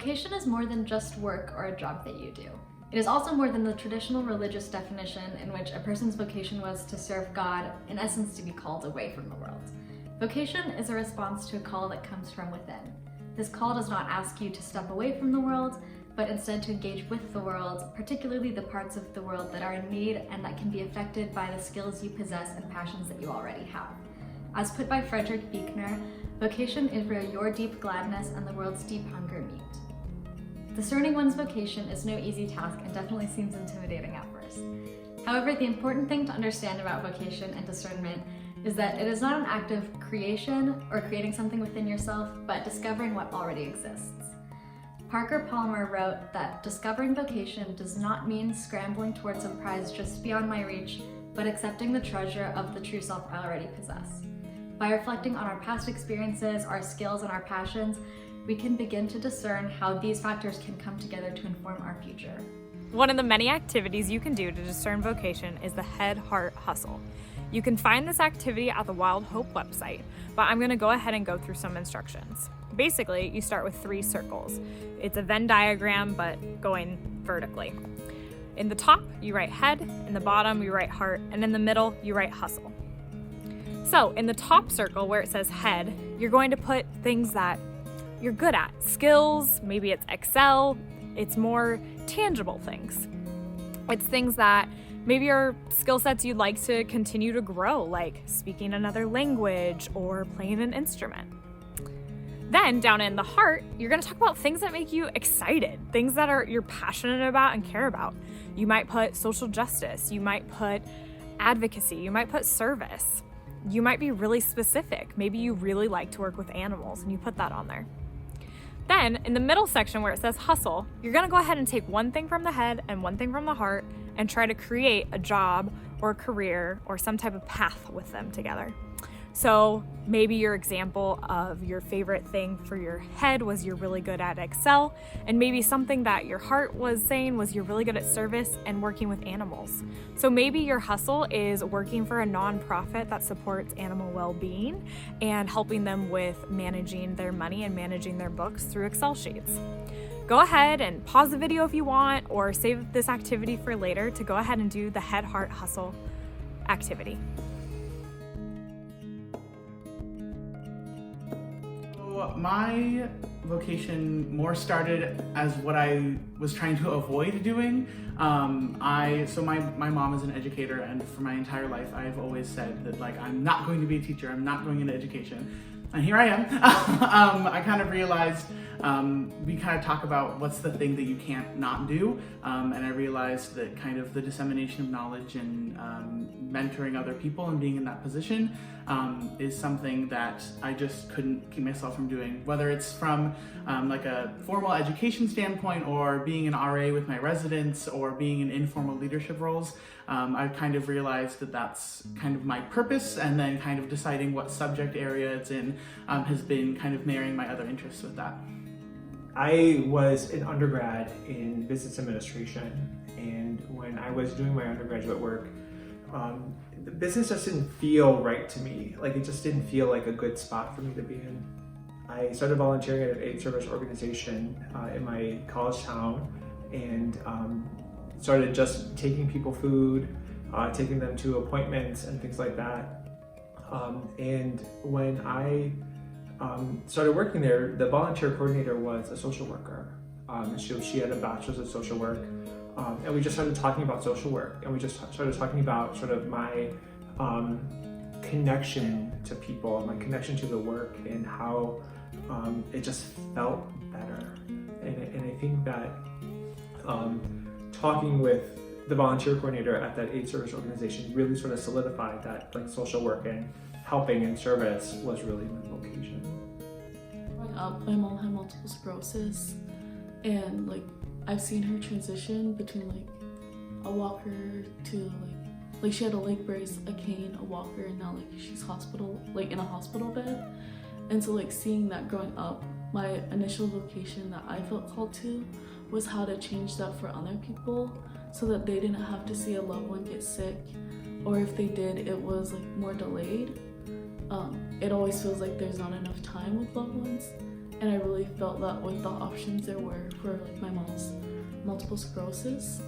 Vocation is more than just work or a job that you do. It is also more than the traditional religious definition in which a person's vocation was to serve God, in essence to be called away from the world. Vocation is a response to a call that comes from within. This call does not ask you to step away from the world, but instead to engage with the world, particularly the parts of the world that are in need and that can be affected by the skills you possess and passions that you already have. As put by Frederick Buechner, vocation is where your deep gladness and the world's deep hunger meet. Discerning one's vocation is no easy task and definitely seems intimidating at first. However, the important thing to understand about vocation and discernment is that it is not an act of creation or creating something within yourself, but discovering what already exists. Parker Palmer wrote that discovering vocation does not mean scrambling towards a prize just beyond my reach, but accepting the treasure of the true self I already possess. By reflecting on our past experiences, our skills, and our passions, we can begin to discern how these factors can come together to inform our future. One of the many activities you can do to discern vocation is the Head, Heart, Hustle. You can find this activity at the Wild Hope website, but I'm going to go ahead and go through some instructions. Basically, you start with 3 circles. It's a Venn diagram, but going vertically. In the top, you write head, in the bottom, you write heart, and in the middle, you write hustle. So, in the top circle where it says head, you're going to put things that you're good at. Skills, maybe it's Excel, it's more tangible things. It's things that maybe are skill sets you'd like to continue to grow, like speaking another language or playing an instrument. Then down in the heart, you're gonna talk about things that make you excited, things that you're passionate about and care about. You might put social justice, you might put advocacy, you might put service. You might be really specific. Maybe you really like to work with animals and you put that on there. Then in the middle section where it says hustle, you're gonna go ahead and take one thing from the head and one thing from the heart and try to create a job or a career or some type of path with them together. So maybe your example of your favorite thing for your head was you're really good at Excel, and maybe something that your heart was saying was you're really good at service and working with animals. So maybe your hustle is working for a nonprofit that supports animal well-being and helping them with managing their money and managing their books through Excel sheets. Go ahead and pause the video if you want, or save this activity for later to go ahead and do the Head, Heart, Hustle activity. My vocation more started as what I was trying to avoid doing. My mom is an educator, and for my entire life I've always said that I'm not going to be a teacher, I'm not going into education. And here I am. I kind of realized, we kind of talk about what's the thing that you can't not do. And I realized that kind of the dissemination of knowledge and mentoring other people and being in that position is something that I just couldn't keep myself from doing. Whether it's from a formal education standpoint, or being an RA with my residents, or being in informal leadership roles, I've kind of realized that that's kind of my purpose, and then kind of deciding what subject area it's in has been kind of marrying my other interests with that. I was an undergrad in business administration, and when I was doing my undergraduate work, the business just didn't feel right to me. It just didn't feel like a good spot for me to be in. I started volunteering at an aid service organization in my college town, and started just taking people food, taking them to appointments and things like that. And when I started working there, the volunteer coordinator was a social worker. She had a bachelor's of social work, and we just started talking about social work, and we just started talking about sort of my connection to people, my connection to the work, and how it just felt better. And I think that talking with the volunteer coordinator at that aid service organization really sort of solidified that social work and helping and service was really my vocation. Growing up, my mom had multiple sclerosis, and I've seen her transition between a walker to she had a leg brace, a cane, a walker, and now she's in a hospital bed. And so seeing that growing up, my initial vocation that I felt called to was how to change that for other people, so that they didn't have to see a loved one get sick, or if they did, it was more delayed. It always feels like there's not enough time with loved ones, and I really felt that with the options there were for like my mom's multiple sclerosis.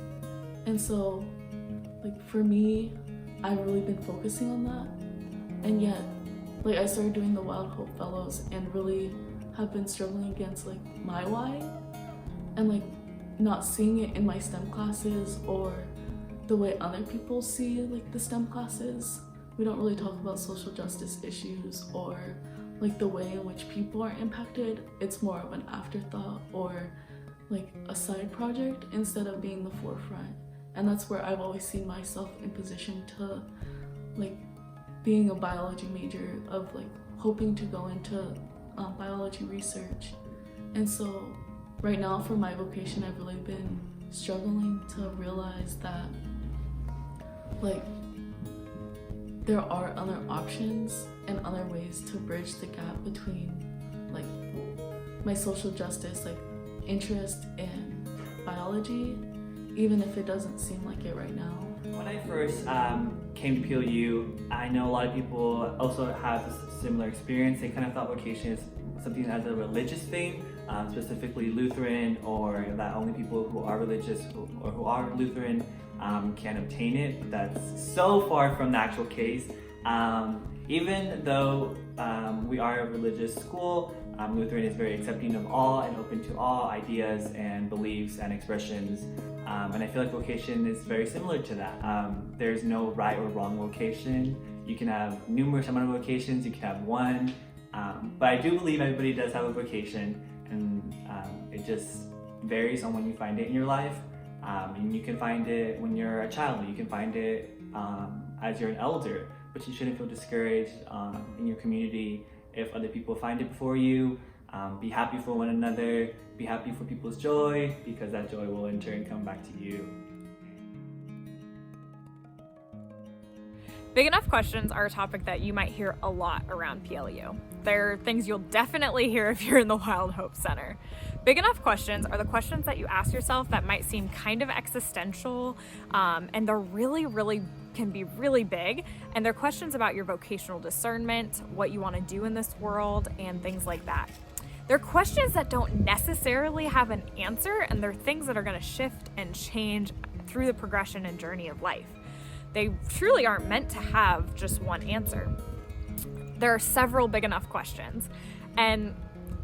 And so like for me, I've really been focusing on that, and yet like I started doing the Wild Hope Fellows and really have been struggling against like my why, and like not seeing it in my STEM classes or the way other people see like the STEM classes. We don't really talk about social justice issues or like the way in which people are impacted. It's more of an afterthought or like a side project instead of being the forefront. And that's where I've always seen myself in position to like being a biology major, of like hoping to go into biology research. And so right now for my vocation, I've really been struggling to realize that like there are other options and other ways to bridge the gap between like my social justice like interest in biology, even if it doesn't seem like it right now. When I first came to PLU, I know a lot of people also have a similar experience. They kind of thought vocation is something as a religious thing, specifically Lutheran, or that only people who are religious or who are Lutheran can obtain it. But that's so far from the actual case. Even though we are a religious school, Lutheran is very accepting of all and open to all ideas and beliefs and expressions. And I feel like vocation is very similar to that. There's no right or wrong vocation. You can have numerous amount of vocations, you can have one. But I do believe everybody does have a vocation, and it just varies on when you find it in your life. And you can find it when you're a child, you can find it as you're an elder, but you shouldn't feel discouraged in your community if other people find it before you. Be happy for one another, be happy for people's joy, because that joy will in turn come back to you. Big enough questions are a topic that you might hear a lot around PLU. They're things you'll definitely hear if you're in the Wild Hope Center. Big enough questions are the questions that you ask yourself that might seem kind of existential, and they're really can be really big, and they're questions about your vocational discernment, what you want to do in this world, and things like that. They're questions that don't necessarily have an answer, and they're things that are going to shift and change through the progression and journey of life. They truly aren't meant to have just one answer. There are several big enough questions, and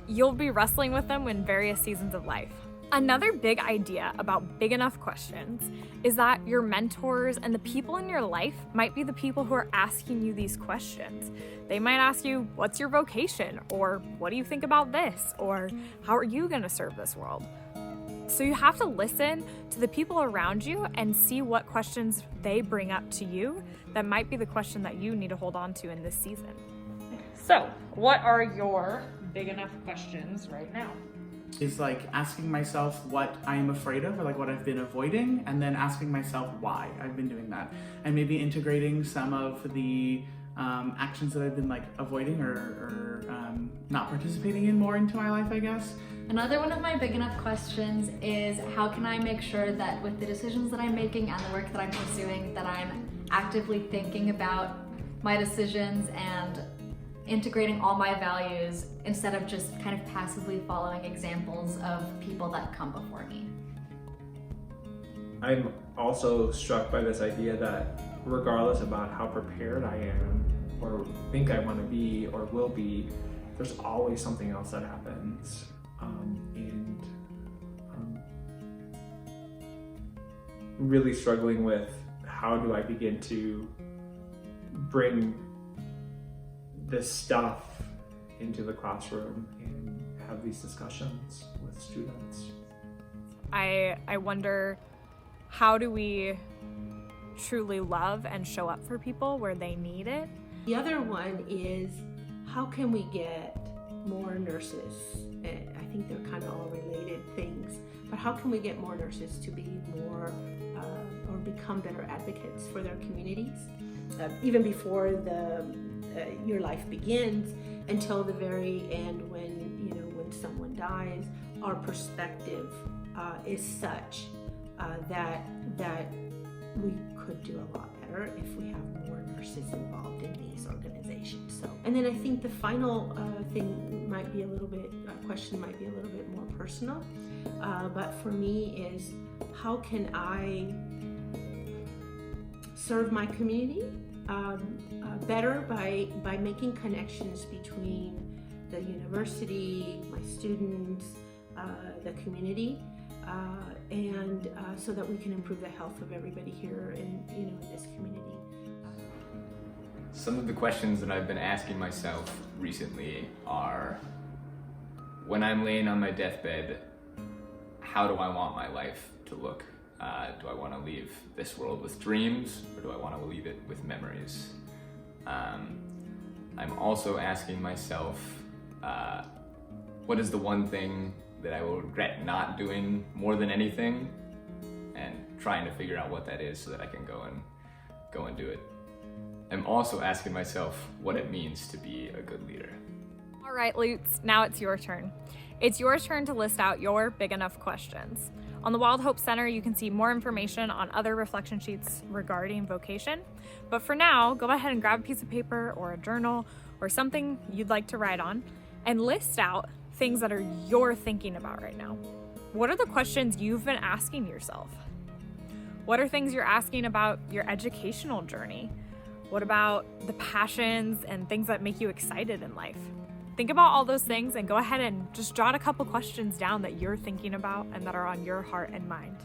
you'll be wrestling with them in various seasons of life. Another big idea about big enough questions is that your mentors and the people in your life might be the people who are asking you these questions. They might ask you, what's your vocation? Or what do you think about this? Or how are you going to serve this world? So you have to listen to the people around you and see what questions they bring up to you that might be the question that you need to hold on to in this season. So, what are your big enough questions right now? Is like asking myself what I'm afraid of, or like what I've been avoiding, and then asking myself why I've been doing that, and maybe integrating some of the actions that I've been like avoiding or not participating in more into my life, I guess. Another one of my big enough questions is how can I make sure that with the decisions that I'm making and the work that I'm pursuing, that I'm actively thinking about my decisions and integrating all my values instead of just kind of passively following examples of people that come before me. I'm also struck by this idea that regardless about how prepared I am or think I want to be or will be, there's always something else that happens. Really struggling with how do I begin to bring this stuff into the classroom and have these discussions with students. I wonder, how do we truly love and show up for people where they need it? The other one is, how can we get more nurses? I think they're kind of all related things, but how can we get more nurses to be more or become better advocates for their communities, even before your life begins until the very end, when someone dies. Our perspective is such that we could do a lot better if we have more nurses involved in these organizations. So, and then I think the final thing might be a little bit, question might be a little bit more personal, but for me is how can I serve my community better by making connections between the university, my students, the community, and so that we can improve the health of everybody here in this community. Some of the questions that I've been asking myself recently are, when I'm laying on my deathbed, how do I want my life to look? Do I want to leave this world with dreams, or do I want to leave it with memories? I'm also asking myself, what is the one thing that I will regret not doing more than anything, and trying to figure out what that is so that I can go and do it. I'm also asking myself what it means to be a good leader. All right, Lutz, now it's your turn. It's your turn to list out your big enough questions. On the Wild Hope Center, you can see more information on other reflection sheets regarding vocation. But for now, go ahead and grab a piece of paper or a journal or something you'd like to write on and list out things that are you're thinking about right now. What are the questions you've been asking yourself? What are things you're asking about your educational journey? What about the passions and things that make you excited in life? Think about all those things and go ahead and just jot a couple questions down that you're thinking about and that are on your heart and mind.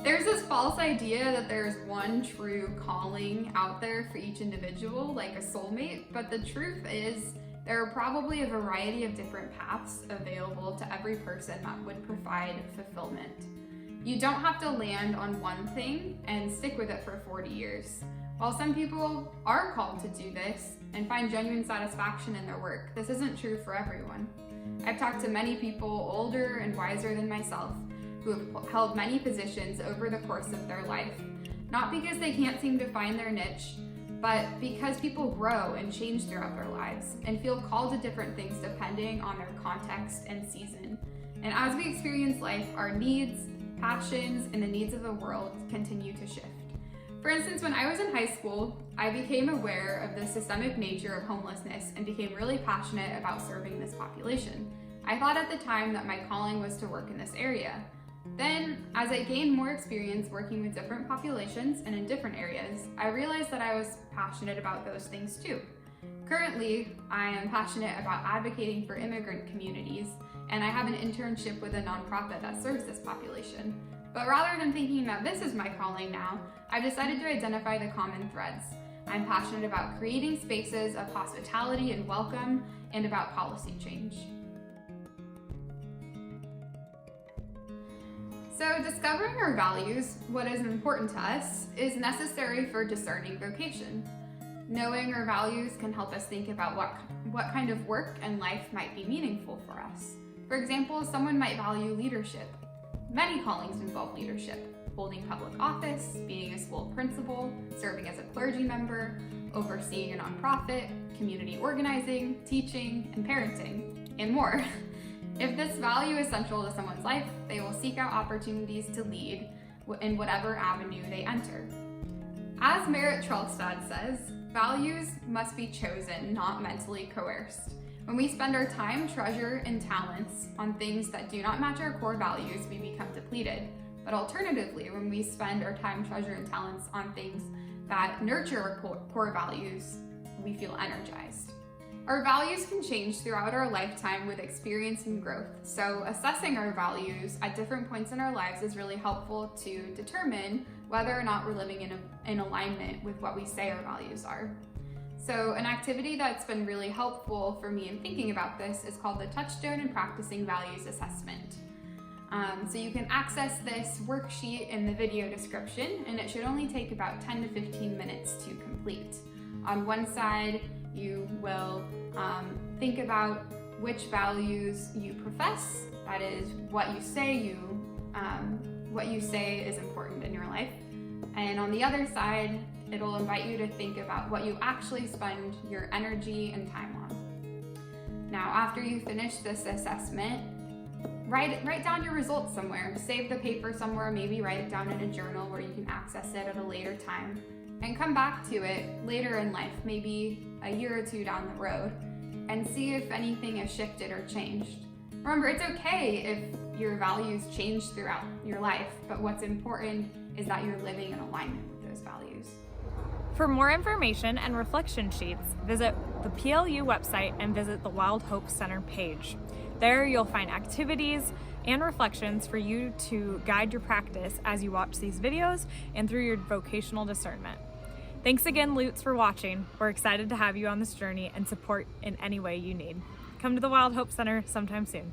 There's this false idea that there's one true calling out there for each individual, like a soulmate, but the truth is there are probably a variety of different paths available to every person that would provide fulfillment. You don't have to land on one thing and stick with it for 40 years. While some people are called to do this and find genuine satisfaction in their work, this isn't true for everyone. I've talked to many people older and wiser than myself who have held many positions over the course of their life, not because they can't seem to find their niche, but because people grow and change throughout their lives and feel called to different things depending on their context and season. And as we experience life, our needs, passions, and the needs of the world continue to shift. For instance, when I was in high school, I became aware of the systemic nature of homelessness and became really passionate about serving this population. I thought at the time that my calling was to work in this area. Then, as I gained more experience working with different populations and in different areas, I realized that I was passionate about those things too. Currently, I am passionate about advocating for immigrant communities, and I have an internship with a nonprofit that serves this population. But rather than thinking that this is my calling now, I've decided to identify the common threads. I'm passionate about creating spaces of hospitality and welcome, and about policy change. So discovering our values, what is important to us, is necessary for discerning vocation. Knowing our values can help us think about what kind of work and life might be meaningful for us. For example, someone might value leadership. Many callings involve leadership: holding public office, being a school principal, serving as a clergy member, overseeing a nonprofit, community organizing, teaching, and parenting, and more. If this value is central to someone's life, they will seek out opportunities to lead in whatever avenue they enter. As Merritt Trelstad says, values must be chosen, not mentally coerced. When we spend our time, treasure, and talents on things that do not match our core values, we become depleted. But alternatively, when we spend our time, treasure, and talents on things that nurture our core values, we feel energized. Our values can change throughout our lifetime with experience and growth, so assessing our values at different points in our lives is really helpful to determine whether or not we're living in alignment with what we say our values are. So an activity that's been really helpful for me in thinking about this is called the Touchstone in Practicing Values Assessment. So you can access this worksheet in the video description, and it should only take about 10 to 15 minutes to complete. On one side, you will think about which values you profess, that is what you say is important in your life. And on the other side, it'll invite you to think about what you actually spend your energy and time on. Now, after you finish this assessment, write down your results somewhere. Save the paper somewhere, maybe write it down in a journal where you can access it at a later time. And come back to it later in life, maybe a year or two down the road, and see if anything has shifted or changed. Remember, it's okay if your values change throughout your life, but what's important is that you're living in alignment with those values. For more information and reflection sheets, visit the PLU website and visit the Wild Hope Center page. There you'll find activities and reflections for you to guide your practice as you watch these videos and through your vocational discernment. Thanks again, Lutz, for watching. We're excited to have you on this journey and support in any way you need. Come to the Wild Hope Center sometime soon.